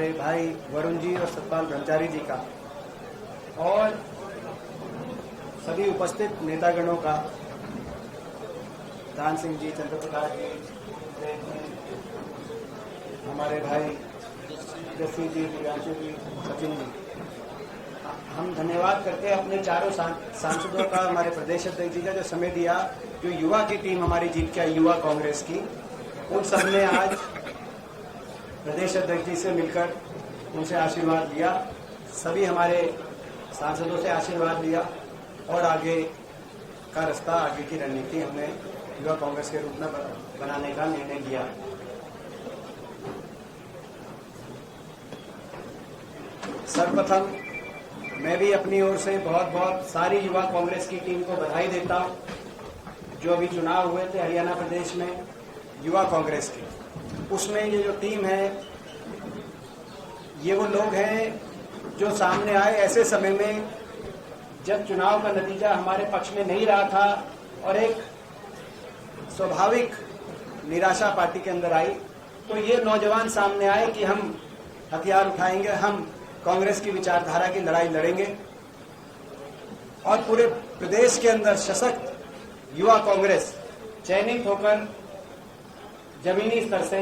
हमारे भाई वरुण जी और सतपाल ब्रह्मचारी जी का और सभी उपस्थित नेतागणों का, दान सिंह जी, चंद्र प्रकाश जी, हमारे भाई जस्सी जी, प्रियांशु जी, सचिन जी, हम धन्यवाद करते हैं अपने चारों सांसदों का, हमारे प्रदेश अध्यक्ष जी का जो समय दिया, जो युवा की टीम हमारी जीत के आई युवा कांग्रेस की, उन सब ने आज प्रदेश अध्यक्ष जी से मिलकर उनसे आशीर्वाद लिया, सभी हमारे सांसदों से आशीर्वाद लिया और आगे का रास्ता, आगे की रणनीति हमने युवा कांग्रेस के रूप में बनाने का निर्णय लिया। सर्वप्रथम मैं भी अपनी ओर से बहुत बहुत सारी युवा कांग्रेस की टीम को बधाई देता हूं, जो अभी चुनाव हुए थे हरियाणा प्रदेश में युवा कांग्रेस के, उसमें ये जो टीम है, ये वो लोग हैं जो सामने आए ऐसे समय में जब चुनाव का नतीजा हमारे पक्ष में नहीं रहा था और एक स्वाभाविक निराशा पार्टी के अंदर आई, तो ये नौजवान सामने आए कि हम हथियार उठाएंगे, हम कांग्रेस की विचारधारा की लड़ाई लड़ेंगे और पूरे प्रदेश के अंदर सशक्त युवा कांग्रेस चयनित होकर जमीनी स्तर से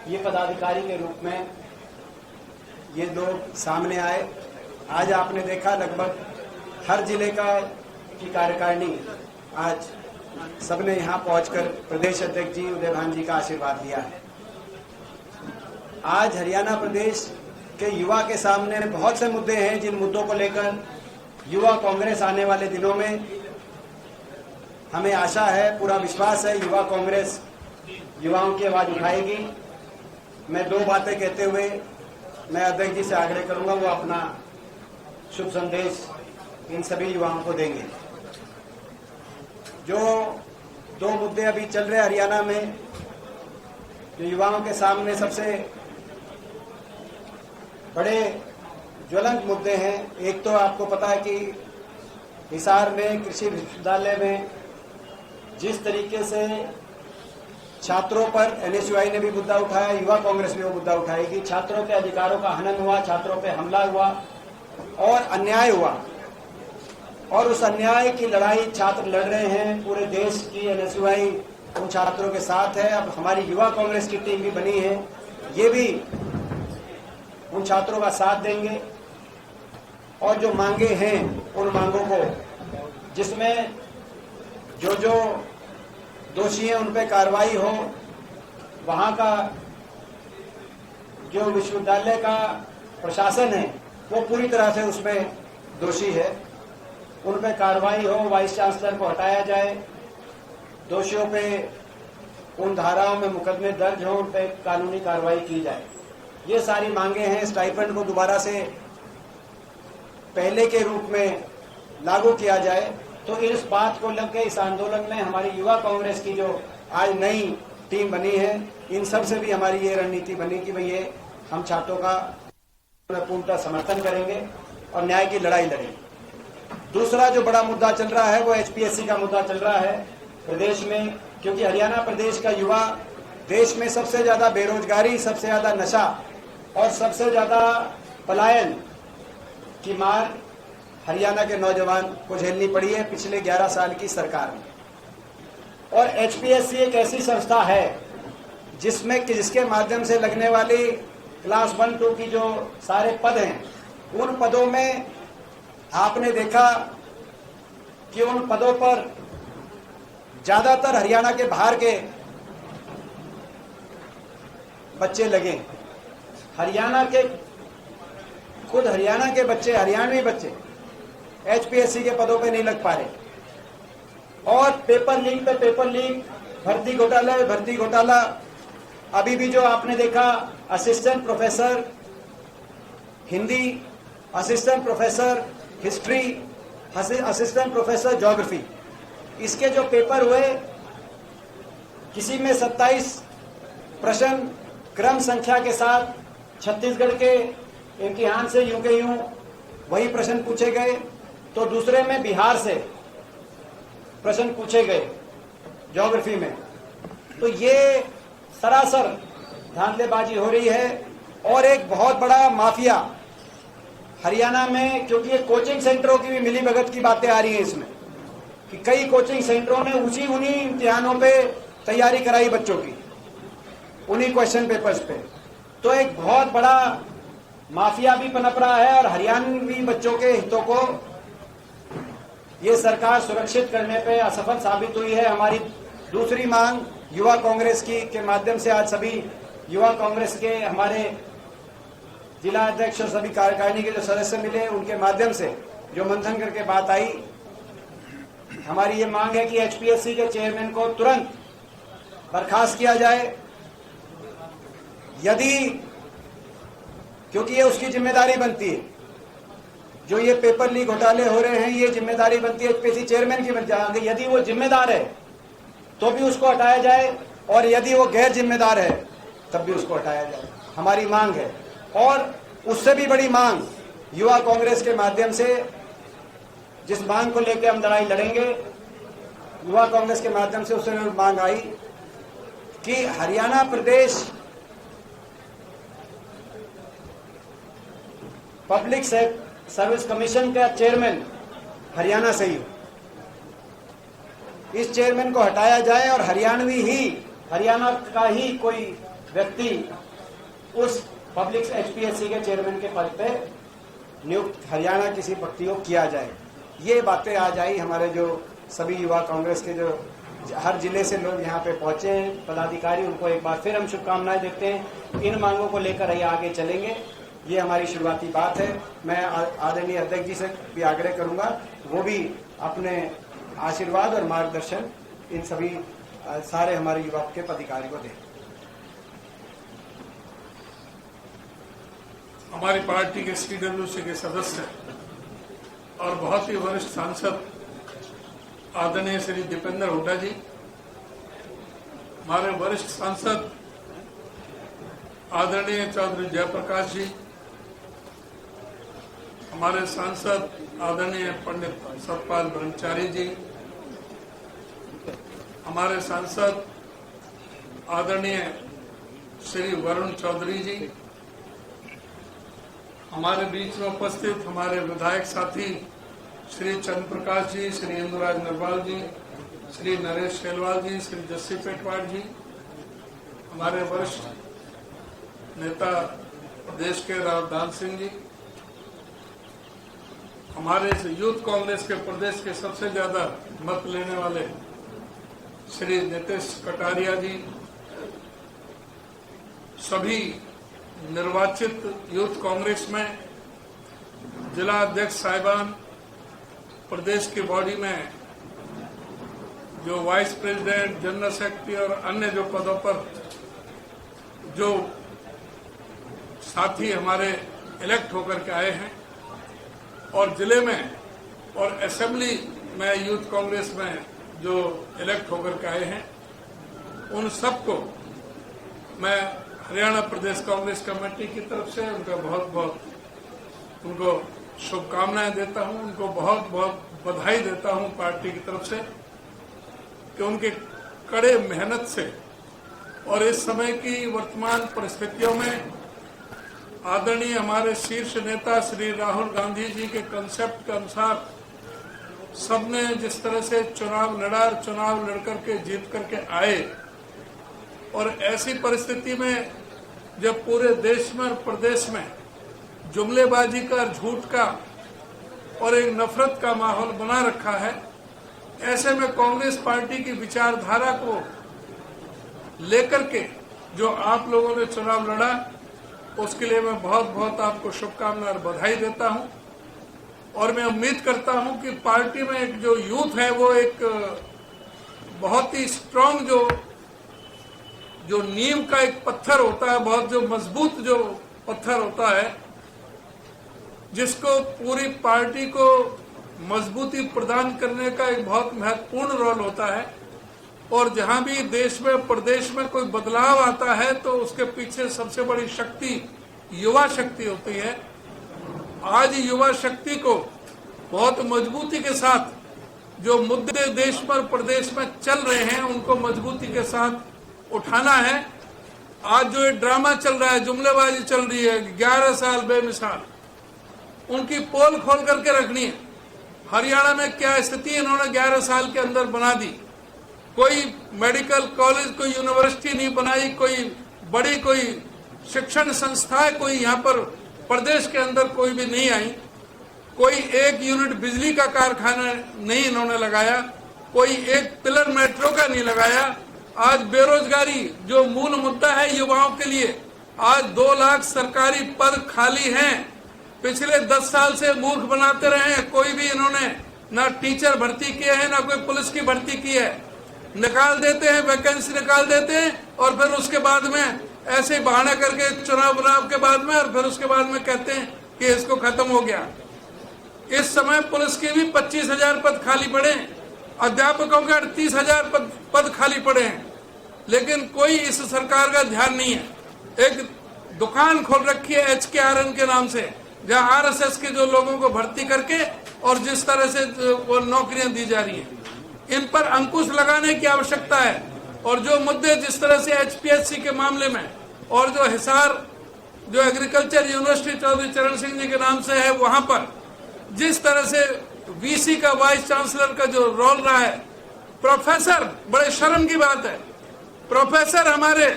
ये पदाधिकारी के रूप में ये लोग सामने आए। आज आपने देखा लगभग हर जिले की कार्यकारिणी आज सबने यहाँ पहुंचकर प्रदेश अध्यक्ष जी उदय भान जी का आशीर्वाद लिया है। आज हरियाणा प्रदेश के युवा के सामने बहुत से मुद्दे हैं, जिन मुद्दों को लेकर युवा कांग्रेस आने वाले दिनों में, हमें आशा है, पूरा विश्वास है, युवा कांग्रेस युवाओं की आवाज उठाएगी। मैं दो बातें कहते हुए मैं अध्यक्ष जी से आग्रह करूंगा, वो अपना शुभ संदेश इन सभी युवाओं को देंगे। जो दो मुद्दे अभी चल रहे हरियाणा में, जो युवाओं के सामने सबसे बड़े ज्वलंत मुद्दे हैं, एक तो आपको पता है कि हिसार में कृषि विश्वविद्यालय में जिस तरीके से छात्रों पर एनएसयूआई ने भी मुद्दा उठाया, युवा कांग्रेस भी वो मुद्दा उठाएगी। छात्रों के अधिकारों का हनन हुआ, छात्रों पे हमला हुआ और अन्याय हुआ, और उस अन्याय की लड़ाई छात्र लड़ रहे हैं। पूरे देश की एनएसयूआई उन छात्रों के साथ है। अब हमारी युवा कांग्रेस की टीम भी बनी है, ये भी उन छात्रों का साथ देंगे और जो मांगे हैं उन मांगों को, जिसमें जो जो दोषी हैं उन पे कार्रवाई हो, वहां का जो विश्वविद्यालय का प्रशासन है वो पूरी तरह से उसमें दोषी है, उन पे कार्रवाई हो, वाइस चांसलर को हटाया जाए, दोषियों पे उन धाराओं में मुकदमे दर्ज हो, उन पे कानूनी कार्रवाई की जाए। ये सारी मांगे हैं। स्टाइपेंड को दोबारा से पहले के रूप में लागू किया जाए। तो इस बात को लेकर इस आंदोलन में हमारी युवा कांग्रेस की जो आज नई टीम बनी है, इन सब से भी हमारी ये रणनीति बनी कि भाई ये हम छात्रों का पूर्णतः समर्थन करेंगे और न्याय की लड़ाई लड़ेंगे। दूसरा जो बड़ा मुद्दा चल रहा है वो एचपीएससी का मुद्दा चल रहा है प्रदेश में, क्योंकि हरियाणा प्रदेश का युवा, देश में सबसे ज्यादा बेरोजगारी, सबसे ज्यादा नशा और सबसे ज्यादा पलायन की मार हरियाणा के नौजवान को झेलनी पड़ी है पिछले 11 साल की सरकार में। और एचपीएससी एक ऐसी संस्था है जिसके माध्यम से लगने वाली क्लास 1-2 की जो सारे पद हैं, उन पदों में आपने देखा कि उन पदों पर ज्यादातर हरियाणा के बाहर के बच्चे लगे। खुद हरियाणा के बच्चे, हरियाणवी बच्चे एचपीएससी के पदों पे नहीं लग पा रहे। और पेपर लीक पे पेपर लीक, भर्ती घोटाला पे भर्ती घोटाला। अभी भी जो आपने देखा, assistant professor Hindi, assistant professor history, assistant professor geography, इसके जो पेपर हुए, किसी में 27 प्रश्न क्रम संख्या के साथ छत्तीसगढ़ के इम्तिहान से यूं के यूं वही प्रश्न पूछे गए, तो दूसरे में बिहार से प्रश्न पूछे गए ज्योग्राफी में। तो ये सरासर धांधलेबाजी हो रही है और एक बहुत बड़ा माफिया हरियाणा में, क्योंकि ये कोचिंग सेंटरों की भी मिलीभगत की बातें आ रही हैं इसमें, कि कई कोचिंग सेंटरों ने उन्हीं इम्तिहानों पे तैयारी कराई बच्चों की, उन्हीं क्वेश्चन पेपर्स पे। तो एक बहुत बड़ा माफिया भी पनप रहा है और हरियाणवी बच्चों के हितों को ये सरकार सुरक्षित करने पे असफल साबित हुई है। हमारी दूसरी मांग युवा कांग्रेस की के माध्यम से आज सभी युवा कांग्रेस के हमारे जिला अध्यक्ष और सभी कार्यकारिणी के जो सदस्य मिले, उनके माध्यम से जो मंथन करके बात आई, हमारी ये मांग है कि एचपीएससी के चेयरमैन को तुरंत बर्खास्त किया जाए। यदि, क्योंकि ये उसकी जिम्मेदारी बनती है, जो ये पेपर लीक घोटाले हो रहे हैं, ये जिम्मेदारी बनती है एचपीएससी चेयरमैन की बन जाएगी। यदि वो जिम्मेदार है तो भी उसको हटाया जाए, और यदि वो गैर जिम्मेदार है तब भी उसको हटाया जाए, हमारी मांग है। और उससे भी बड़ी मांग युवा कांग्रेस के माध्यम से, जिस मांग को लेकर हम लड़ाई लड़ेंगे, युवा कांग्रेस के माध्यम से उससे मांग आई कि हरियाणा प्रदेश पब्लिक सर्विस कमीशन का चेयरमैन हरियाणा से ही हो, इस चेयरमैन को हटाया जाए और हरियाणा का ही कोई व्यक्ति उस पब्लिक एचपीएससी के चेयरमैन के पद पे नियुक्त हरियाणा किसी व्यक्ति को किया जाए। ये बातें आज आई। हमारे जो सभी युवा कांग्रेस के जो हर जिले से लोग यहाँ पे पहुंचे हैं, पदाधिकारी, उनको एक बार फिर हम शुभकामनाएं देते हैं। इन मांगों को लेकर ये आगे चलेंगे, ये हमारी शुरुआती बात है। मैं आदरणीय अध्यक्ष जी से भी आग्रह करूंगा, वो भी अपने आशीर्वाद और मार्गदर्शन इन सभी सारे हमारे युवा के पदाधिकारी को दें। हमारी पार्टी के सीडब्ल्यूसी के सदस्य और बहुत ही वरिष्ठ सांसद आदरणीय श्री दीपेंद्र हुड्डा जी, हमारे वरिष्ठ सांसद आदरणीय चौधरी जयप्रकाश जी, हमारे सांसद आदरणीय पंडित सतपाल ब्रह्मचारी जी, हमारे सांसद आदरणीय श्री वरुण चौधरी जी, हमारे बीच में उपस्थित हमारे विधायक साथी श्री चंद्र प्रकाश जी, श्री इंदुराज नरवाल जी, श्री नरेश खेलवाल जी, श्री जस्सी पेटवाड़ जी, हमारे वरिष्ठ नेता प्रदेश के रावदान सिंह जी, हमारे यूथ कांग्रेस के प्रदेश के सबसे ज्यादा मत लेने वाले श्री नीतीश कटारिया जी, सभी निर्वाचित यूथ कांग्रेस में जिला अध्यक्ष साहिबान, प्रदेश की बॉडी में जो वाइस प्रेसिडेंट, जनरल सेक्रेटरी और अन्य जो पदों पर जो साथी हमारे इलेक्ट होकर के आए हैं, और जिले में और असेंबली में यूथ कांग्रेस में जो इलेक्ट होकर के आए हैं, उन सबको मैं हरियाणा प्रदेश कांग्रेस कमेटी की तरफ से उनका बहुत बहुत उनको शुभकामनाएं देता हूं, उनको बहुत बहुत बधाई देता हूं पार्टी की तरफ से कि उनके कड़े मेहनत से और इस समय की वर्तमान परिस्थितियों में आदरणीय हमारे शीर्ष नेता श्री राहुल गांधी जी के कंसेप्ट के अनुसार सबने जिस तरह से चुनाव लड़ा, चुनाव लड़कर के जीत करके आए, और ऐसी परिस्थिति में जब पूरे देश में और प्रदेश में जुमलेबाजी का, झूठ का और एक नफरत का माहौल बना रखा है, ऐसे में कांग्रेस पार्टी की विचारधारा को लेकर के जो आप लोगों ने चुनाव लड़ा, उसके लिए मैं बहुत बहुत आपको शुभकामनाएं और बधाई देता हूं। और मैं उम्मीद करता हूं कि पार्टी में एक जो यूथ है वो एक बहुत ही स्ट्रांग जो नींव का एक पत्थर होता है, बहुत जो मजबूत जो पत्थर होता है, जिसको पूरी पार्टी को मजबूती प्रदान करने का एक बहुत महत्वपूर्ण रोल होता है। और जहां भी देश में, प्रदेश में कोई बदलाव आता है तो उसके पीछे सबसे बड़ी शक्ति युवा शक्ति होती है। आज युवा शक्ति को बहुत मजबूती के साथ जो मुद्दे देश पर, प्रदेश में चल रहे हैं, उनको मजबूती के साथ उठाना है। आज जो ये ड्रामा चल रहा है, जुमलेबाजी चल रही है, 11 साल बेमिसाल, उनकी पोल खोल करके रखनी है। हरियाणा में क्या स्थिति इन्होंने 11 साल के अंदर बना दी। कोई मेडिकल कॉलेज, कोई यूनिवर्सिटी नहीं बनाई, कोई बड़ी कोई शिक्षण संस्थाएं कोई यहाँ पर प्रदेश के अंदर कोई भी नहीं आई। कोई एक यूनिट बिजली का कारखाना नहीं इन्होंने लगाया, कोई एक पिलर मेट्रो का नहीं लगाया। आज बेरोजगारी जो मूल मुद्दा है युवाओं के लिए, आज 2 लाख सरकारी पद खाली हैं। पिछले 10 साल से मूर्ख बनाते रहे हैं। कोई भी इन्होंने ना टीचर भर्ती किए हैं, ना कोई पुलिस की भर्ती की है। निकाल देते हैं, वैकेंसी निकाल देते हैं और फिर उसके बाद में ऐसे बहाना करके चुनाव के बाद में, और फिर उसके बाद में कहते हैं कि इसको खत्म हो गया। इस समय पुलिस के भी 25,000 पद खाली पड़े हैं, अध्यापकों के 38,000 पद खाली पड़े हैं, लेकिन कोई इस सरकार का ध्यान नहीं है। एक दुकान खोल रखी है HKRN के नाम से, जहां RSS के जो लोगों को भर्ती करके और जिस तरह से वो नौकरियां दी जा रही हैं, इन पर अंकुश लगाने की आवश्यकता है। और जो मुद्दे जिस तरह से HPSC के मामले में और जो हिसार जो एग्रीकल्चर यूनिवर्सिटी चौधरी चरण सिंह जी के नाम से है, वहां पर जिस तरह से VC का, वाइस चांसलर का जो रोल रहा है, प्रोफेसर, बड़े शर्म की बात है, प्रोफेसर हमारे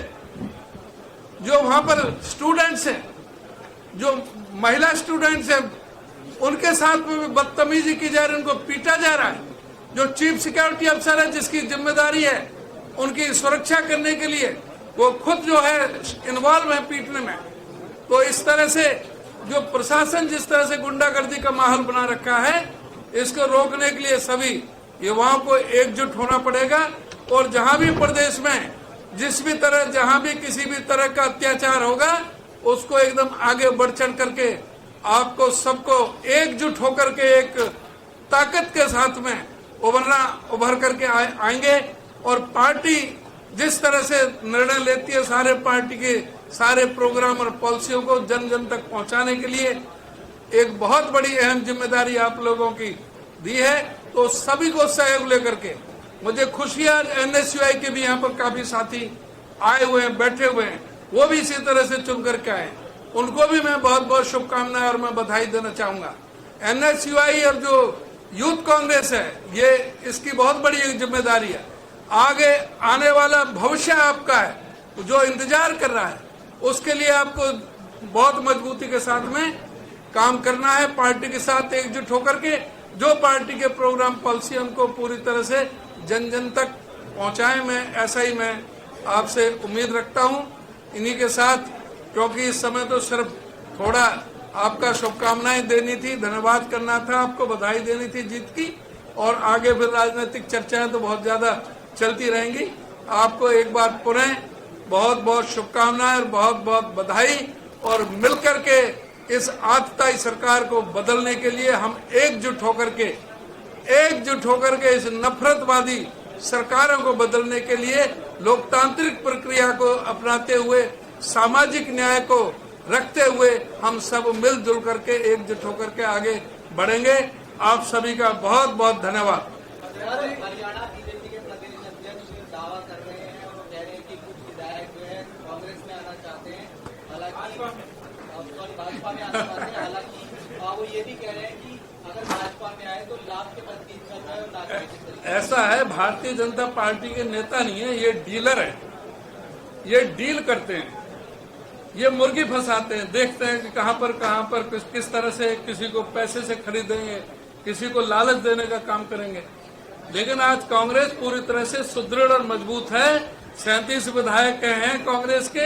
जो वहां पर स्टूडेंट्स हैं, जो महिला स्टूडेंट्स हैं, उनके साथ में बदतमीजी की जा रही है, उनको पीटा जा रहा है। जो चीफ सिक्योरिटी अफसर है, जिसकी जिम्मेदारी है उनकी सुरक्षा करने के लिए, वो खुद जो है इन्वॉल्व है पीटने में। तो इस तरह से जो प्रशासन जिस तरह से गुंडागर्दी का माहौल बना रखा है, इसको रोकने के लिए सभी युवाओं को एकजुट होना पड़ेगा। और जहां भी प्रदेश में जिस भी तरह, जहां भी किसी भी तरह का अत्याचार होगा, उसको एकदम आगे बढ़ चढ़ करके आपको सबको एकजुट होकर के एक ताकत के साथ में उभर करके आएंगे। और पार्टी जिस तरह से निर्णय लेती है, सारे पार्टी के सारे प्रोग्राम और पॉलिसियों को जन जन तक पहुंचाने के लिए एक बहुत बड़ी अहम जिम्मेदारी आप लोगों की दी है। तो सभी को सहयोग लेकर के, मुझे खुशी है NSUI के भी यहाँ पर काफी साथी आए हुए हैं, बैठे हुए हैं, वो भी इसी तरह से चुन करके आए। उनको भी मैं बहुत बहुत शुभकामनाएं और मैं बधाई देना चाहूंगा। NSUI और जो यूथ कांग्रेस है, ये इसकी बहुत बड़ी एक जिम्मेदारी है। आगे आने वाला भविष्य आपका है, जो इंतजार कर रहा है, उसके लिए आपको बहुत मजबूती के साथ में काम करना है। पार्टी के साथ एकजुट होकर के जो पार्टी के प्रोग्राम पॉलिसी उनको पूरी तरह से जन जन तक पहुंचाएं। मैं ऐसा ही मैं आपसे उम्मीद रखता हूं। इन्हीं के साथ, क्योंकि इस समय तो सिर्फ थोड़ा आपका शुभकामनाएं देनी थी, धन्यवाद करना था, आपको बधाई देनी थी जीत की, और आगे फिर राजनीतिक चर्चाएं तो बहुत ज्यादा चलती रहेंगी। आपको एक बार पुनः बहुत बहुत शुभकामनाएं और बहुत बहुत बधाई। और मिलकर के इस आतताई सरकार को बदलने के लिए हम एकजुट होकर के इस नफरतवादी सरकारों को बदलने के लिए लोकतांत्रिक प्रक्रिया को अपनाते हुए, सामाजिक न्याय को रखते हुए हम सब मिलजुल करके एकजुट होकर के आगे बढ़ेंगे। आप सभी का बहुत बहुत धन्यवाद। हरियाणा बीजेपी के प्रदेश अध्यक्ष दावा कर रहे हैं और कह रहे हैं कि कुछ विधायक जो है कांग्रेस में आना चाहते हैं, हालांकि भाजपा में आना चाहते हैं। हालांकि वो ये भी कह रहे हैं कि अगर भाजपा में आए तो लाभ के पद की इच्छा जो है वो ना। ऐसा है, भारतीय जनता पार्टी के नेता नहीं है, ये डीलर है, ये डील करते हैं, ये मुर्गी फंसाते हैं, देखते हैं कि कहां पर किस तरह से किसी को पैसे से खरीदेंगे, किसी को लालच देने का काम करेंगे। लेकिन आज कांग्रेस पूरी तरह से सुदृढ़ और मजबूत है। 37 विधायक हैं कांग्रेस के,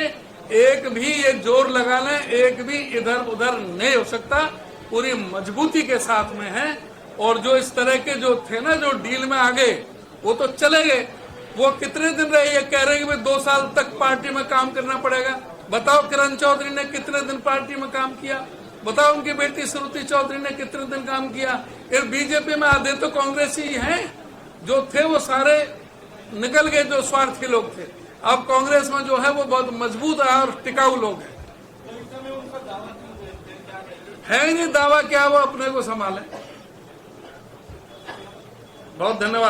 एक भी ये जोर लगा लें, एक भी इधर उधर नहीं हो सकता, पूरी मजबूती के साथ में है। और जो इस तरह के जो थे ना, जो डील में आ गए, वो तो चले गए। वो कितने दिन रहे, ये कह रहे हैं कि 2 साल तक पार्टी में काम करना पड़ेगा। बताओ किरण चौधरी ने कितने दिन पार्टी में काम किया, बताओ उनकी बेटी श्रुति चौधरी ने कितने दिन काम किया। फिर बीजेपी में आधे तो कांग्रेसी हैं, जो थे वो सारे निकल गए, जो स्वार्थी लोग थे। अब कांग्रेस में जो है वो बहुत मजबूत है और टिकाऊ लोग हैं। है ही नहीं दावा, क्या वो अपने को संभाले। बहुत धन्यवाद।